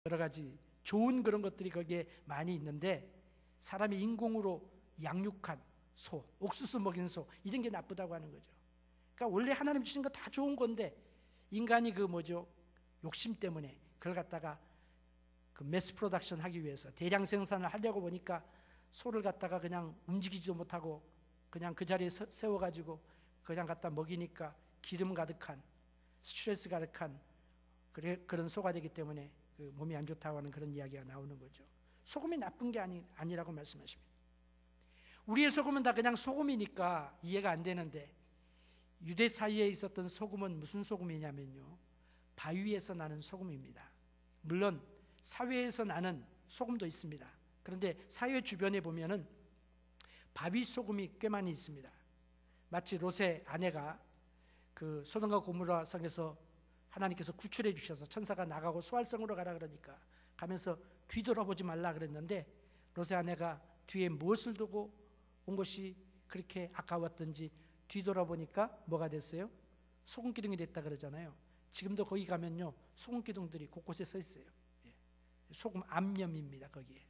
여러 가지 좋은 그런 것들이 거기에 많이 있는데, 사람이 인공으로 양육한 소, 옥수수 먹인 소, 이런 게 나쁘다고 하는 거죠. 그러니까 원래 하나님 주신 거 다 좋은 건데 인간이 욕심 때문에 그걸 갖다가 그 매스 프로덕션 하기 위해서 대량 생산을 하려고 보니까 소를 갖다가 그냥 움직이지도 못하고 그냥 그 자리에 세워가지고 그냥 갖다 먹이니까 기름 가득한, 스트레스 가득한 그런 소가 되기 때문에 그 몸이 안 좋다고 하는 그런 이야기가 나오는 거죠. 소금이 나쁜 게 아니라고 말씀하십니다. 우리의 소금은 다 그냥 소금이니까 이해가 안 되는데, 유대 사이에 있었던 소금은 무슨 소금이냐면요, 바위에서 나는 소금입니다. 물론 사회에서 나는 소금도 있습니다. 그런데 사회 주변에 보면은 바위 소금이 꽤 많이 있습니다. 마치 롯의 아내가 그 소돔과 고모라 성에서 하나님께서 구출해 주셔서 천사가 나가고 소알성으로 가라 그러니까 가면서 뒤돌아보지 말라 그랬는데, 롯의 아내가 뒤에 무엇을 두고 온 것이 그렇게 아까웠던지 뒤돌아보니까 뭐가 됐어요? 소금 기둥이 됐다 그러잖아요. 지금도 거기 가면요, 소금 기둥들이 곳곳에 서 있어요. 소금 암염입니다, 거기에.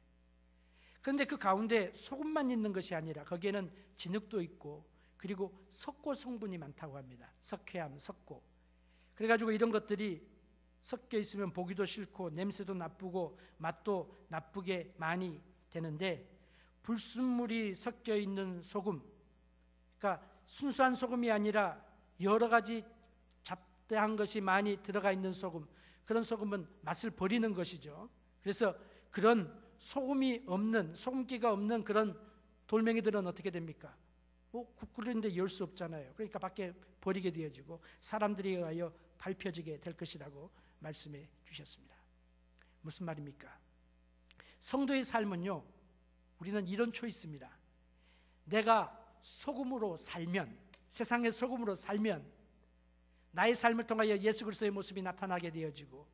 그런데 그 가운데 소금만 있는 것이 아니라 거기에는 진흙도 있고, 그리고 석고 성분이 많다고 합니다. 석회암, 석고. 그래가지고 이런 것들이 섞여 있으면 보기도 싫고 냄새도 나쁘고 맛도 나쁘게 많이 되는데, 불순물이 섞여 있는 소금, 그러니까 순수한 소금이 아니라 여러 가지 잡다한 것이 많이 들어가 있는 소금, 그런 소금은 맛을 버리는 것이죠. 그래서 그런 소금이 없는, 소금기가 없는 그런 돌멩이들은 어떻게 됩니까? 국 끓이는데 열 수 없잖아요. 그러니까 밖에 버리게 되어지고 사람들에 의하여 밟혀지게 될 것이라고 말씀해 주셨습니다. 무슨 말입니까? 성도의 삶은요, 우리는 이런 초이스입니다. 내가 소금으로 살면, 세상의 소금으로 살면 나의 삶을 통하여 예수 그리스도의 모습이 나타나게 되어지고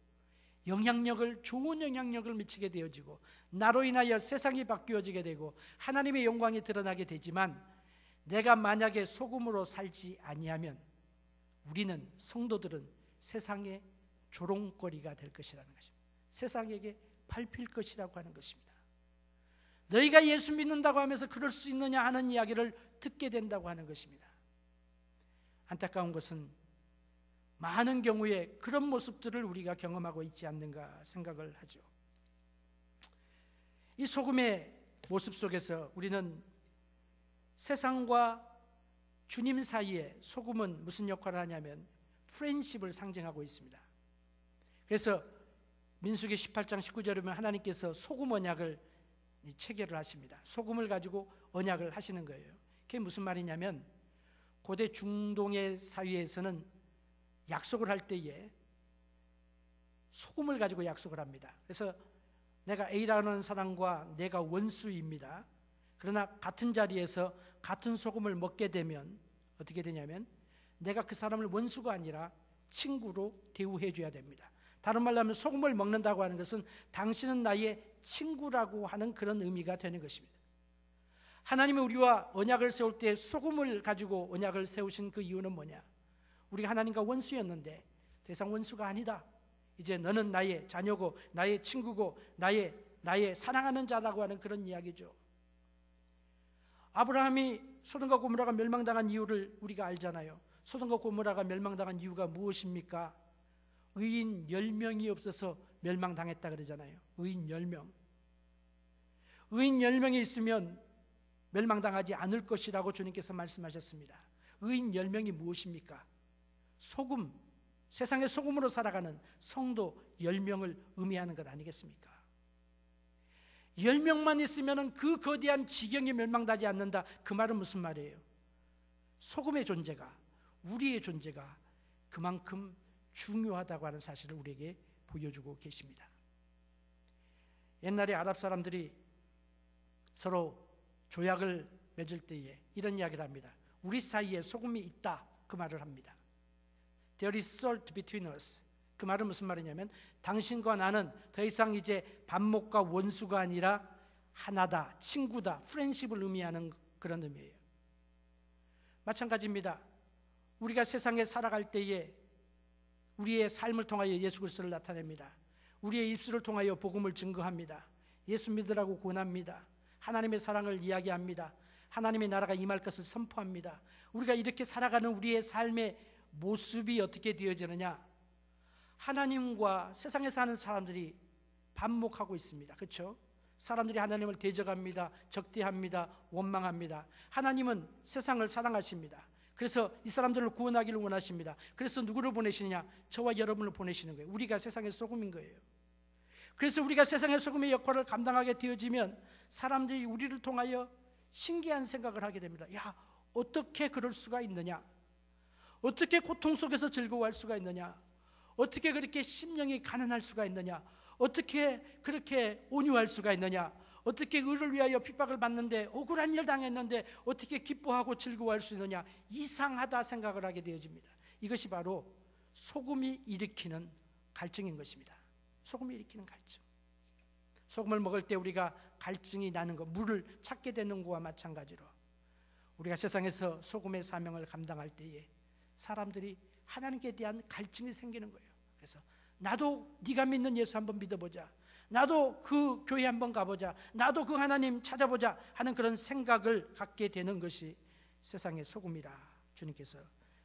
좋은 영향력을 미치게 되어지고 나로 인하여 세상이 바뀌어지게 되고 하나님의 영광이 드러나게 되지만, 내가 만약에 소금으로 살지 아니하면 우리는, 성도들은 세상의 조롱거리가 될 것이라는 것입니다. 세상에게 밟힐 것이라고 하는 것입니다. 너희가 예수 믿는다고 하면서 그럴 수 있느냐 하는 이야기를 듣게 된다고 하는 것입니다. 안타까운 것은 많은 경우에 그런 모습들을 우리가 경험하고 있지 않는가 생각을 하죠. 이 소금의 모습 속에서 우리는 세상과 주님 사이에 소금은 무슨 역할을 하냐면 프렌십을 상징하고 있습니다. 그래서 민수기 18장 19절에 보면 하나님께서 소금 언약을 체결을 하십니다. 소금을 가지고 언약을 하시는 거예요. 그게 무슨 말이냐면, 고대 중동의 사회에서는 약속을 할 때에 소금을 가지고 약속을 합니다. 그래서 내가 A라는 사람과 내가 원수입니다. 그러나 같은 자리에서 같은 소금을 먹게 되면 어떻게 되냐면, 내가 그 사람을 원수가 아니라 친구로 대우해 줘야 됩니다. 다른 말로 하면 소금을 먹는다고 하는 것은 당신은 나의 친구라고 하는 그런 의미가 되는 것입니다. 하나님이 우리와 언약을 세울 때 소금을 가지고 언약을 세우신 그 이유는 뭐냐? 우리가 하나님과 원수였는데 더 이상 원수가 아니다. 이제 너는 나의 자녀고 나의 친구고 나의 사랑하는 자라고 하는 그런 이야기죠. 아브라함이 소돔과 고모라가 멸망당한 이유를 우리가 알잖아요. 소돔과 고모라가 멸망당한 이유가 무엇입니까? 의인 10명이 없어서 멸망당했다 그러잖아요. 의인 10명. 의인 10명이 있으면 멸망당하지 않을 것이라고 주님께서 말씀하셨습니다. 의인 10명이 무엇입니까? 소금, 세상의 소금으로 살아가는 성도 10명을 의미하는 것 아니겠습니까? 10명만 있으면 그 거대한 지경이 멸망하지 않는다. 그 말은 무슨 말이에요? 소금의 존재가, 우리의 존재가 그만큼 중요하다고 하는 사실을 우리에게 보여주고 계십니다. 옛날에 아랍 사람들이 서로 조약을 맺을 때에 이런 이야기를 합니다. 우리 사이에 소금이 있다, 그 말을 합니다. There is salt between us. 그 말은 무슨 말이냐면, 당신과 나는 더 이상 이제 반목과 원수가 아니라 하나다, 친구다, 프렌십을 의미하는 그런 의미예요. 마찬가지입니다. 우리가 세상에 살아갈 때에 우리의 삶을 통하여 예수 그리스도를 나타냅니다. 우리의 입술을 통하여 복음을 증거합니다. 예수 믿으라고 권합니다. 하나님의 사랑을 이야기합니다. 하나님의 나라가 임할 것을 선포합니다. 우리가 이렇게 살아가는 우리의 삶의 모습이 어떻게 되어지느냐? 하나님과 세상에 사는 사람들이 반목하고 있습니다. 그렇죠? 사람들이 하나님을 대적합니다. 적대합니다. 원망합니다. 하나님은 세상을 사랑하십니다. 그래서 이 사람들을 구원하기를 원하십니다. 그래서 누구를 보내시느냐? 저와 여러분을 보내시는 거예요. 우리가 세상의 소금인 거예요. 그래서 우리가 세상의 소금의 역할을 감당하게 되어지면 사람들이 우리를 통하여 신기한 생각을 하게 됩니다. 야, 어떻게 그럴 수가 있느냐? 어떻게 고통 속에서 즐거워할 수가 있느냐? 어떻게 그렇게 심령이 가난할 수가 있느냐? 어떻게 그렇게 온유할 수가 있느냐? 어떻게 의를 위하여 핍박을 받는데, 억울한 일 당했는데 어떻게 기뻐하고 즐거워할 수 있느냐? 이상하다 생각을 하게 되어집니다. 이것이 바로 소금이 일으키는 갈증인 것입니다. 소금이 일으키는 갈증. 소금을 먹을 때 우리가 갈증이 나는 것, 물을 찾게 되는 것과 마찬가지로 우리가 세상에서 소금의 사명을 감당할 때에 사람들이 하나님께 대한 갈증이 생기는 거예요. 그래서 나도 네가 믿는 예수 한번 믿어보자, 나도 그 교회 한번 가보자, 나도 그 하나님 찾아보자 하는 그런 생각을 갖게 되는 것이 세상의 소금이라 주님께서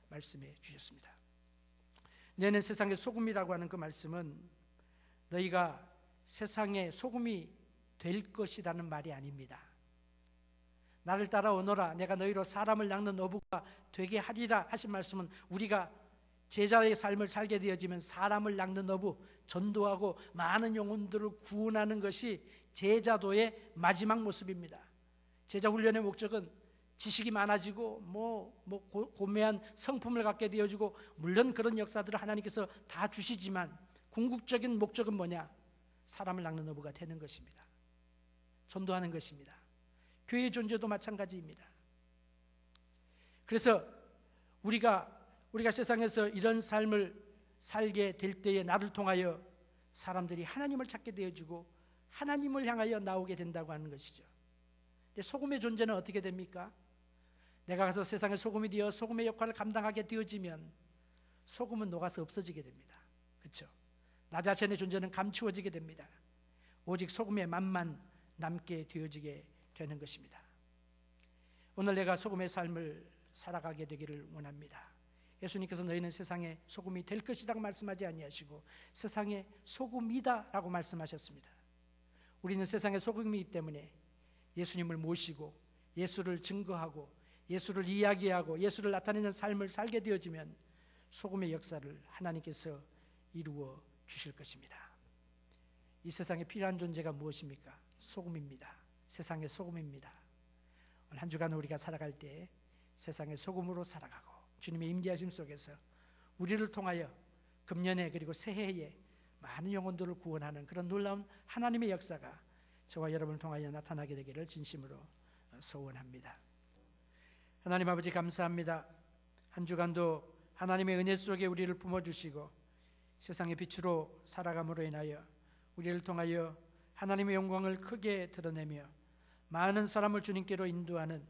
말씀해 주셨습니다. 너는 세상의 소금이라고 하는 그 말씀은 너희가 세상의 소금이 될 것이라는 말이 아닙니다. 나를 따라 오너라, 내가 너희로 사람을 낚는 어부가 되게 하리라 하신 말씀은 우리가 제자의 삶을 살게 되어지면 사람을 낚는 어부, 전도하고 많은 영혼들을 구원하는 것이 제자도의 마지막 모습입니다. 제자 훈련의 목적은 지식이 많아지고 고매한 성품을 갖게 되어지고, 물론 그런 역사들을 하나님께서 다 주시지만 궁극적인 목적은 뭐냐? 사람을 낚는 어부가 되는 것입니다. 전도하는 것입니다. 교회의 존재도 마찬가지입니다. 그래서 우리가 세상에서 이런 삶을 살게 될 때에 나를 통하여 사람들이 하나님을 찾게 되어지고 하나님을 향하여 나오게 된다고 하는 것이죠. 근데 소금의 존재는 어떻게 됩니까? 내가 가서 세상의 소금이 되어 소금의 역할을 감당하게 되어지면 소금은 녹아서 없어지게 됩니다. 그렇죠? 나 자신의 존재는 감추어지게 됩니다. 오직 소금의 맛만 남게 되어지게 되는 것입니다. 오늘 내가 소금의 삶을 살아가게 되기를 원합니다. 예수님께서 너희는 세상의 소금이 될 것이라고 말씀하지 아니하시고 세상의 소금이다라고 말씀하셨습니다. 우리는 세상의 소금이기 때문에 예수님을 모시고 예수를 증거하고 예수를 이야기하고 예수를 나타내는 삶을 살게 되어지면 소금의 역사를 하나님께서 이루어 주실 것입니다. 이 세상에 필요한 존재가 무엇입니까? 소금입니다. 세상의 소금입니다. 오늘 한 주간 우리가 살아갈 때 세상의 소금으로 살아가고 주님의 임재하심 속에서 우리를 통하여 금년에 그리고 새해에 많은 영혼들을 구원하는 그런 놀라운 하나님의 역사가 저와 여러분을 통하여 나타나게 되기를 진심으로 소원합니다. 하나님 아버지 감사합니다. 한 주간도 하나님의 은혜 속에 우리를 품어주시고 세상의 빛으로 살아감으로 인하여 우리를 통하여 하나님의 영광을 크게 드러내며 많은 사람을 주님께로 인도하는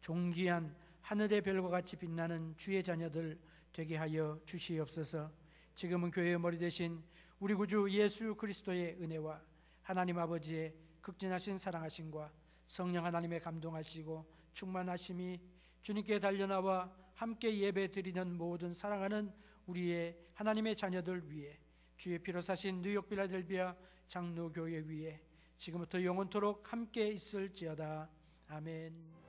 존귀한 하늘의 별과 같이 빛나는 주의 자녀들 되게 하여 주시옵소서. 지금은 교회의 머리 되신 우리 구주 예수 그리스도의 은혜와 하나님 아버지의 극진하신 사랑하심과 성령 하나님의 감동하시고 충만하심이 주님께 달려나와 함께 예배드리는 모든 사랑하는 우리의 하나님의 자녀들 위에 주의 피로 사신 뉴욕 필라델피아 장로교회 위에 지금부터 영원토록 함께 있을지어다. 아멘.